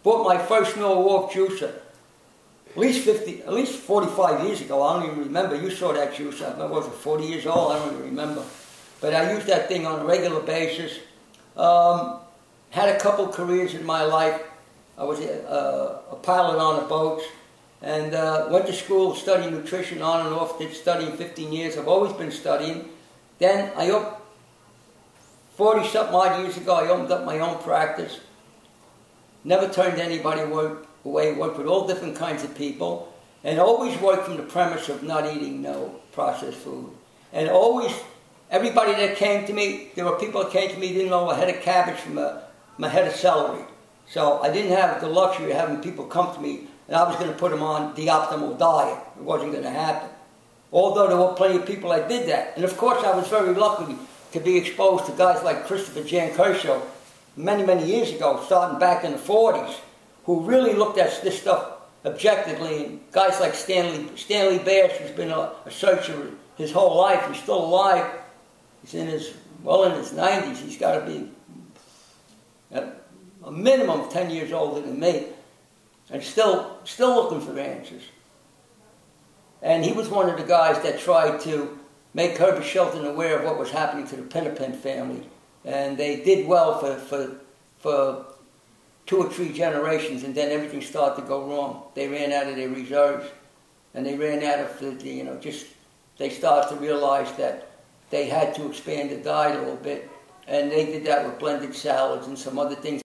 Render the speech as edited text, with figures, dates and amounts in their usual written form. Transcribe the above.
bought my first Milwaukee juicer. At least 45 years ago. I don't even remember. You saw that juicer. I was 40 years old. I don't even remember. But I used that thing on a regular basis. Had a couple careers in my life. I was a pilot on the boats, and went to school, studying nutrition on and off. Did studying 15 years. I've always been studying. Then 40-something odd years ago, I opened up my own practice. Never turned anybody away. Worked with all different kinds of people, and always worked from the premise of not eating no processed food. And always, everybody that came to me, there were people that came to me didn't know a head of cabbage from a head of celery. So I didn't have the luxury of having people come to me and I was going to put them on the optimal diet. It wasn't going to happen. Although there were plenty of people that did that. And of course I was very lucky to be exposed to guys like Christopher Jan Kershaw many, many years ago, starting back in the 40s, who really looked at this stuff objectively. And guys like Stanley Bass, who's been a searcher his whole life, he's still alive. He's in his 90s. He's got to be a minimum of 10 years older than me, and still looking for answers. And he was one of the guys that tried to make Herbert Shelton aware of what was happening to the Pinnipin family. And they did well for 2 or 3 generations, and then everything started to go wrong. They ran out of their reserves, and they ran out of they started to realize that they had to expand the diet a little bit, and they did that with blended salads and some other things.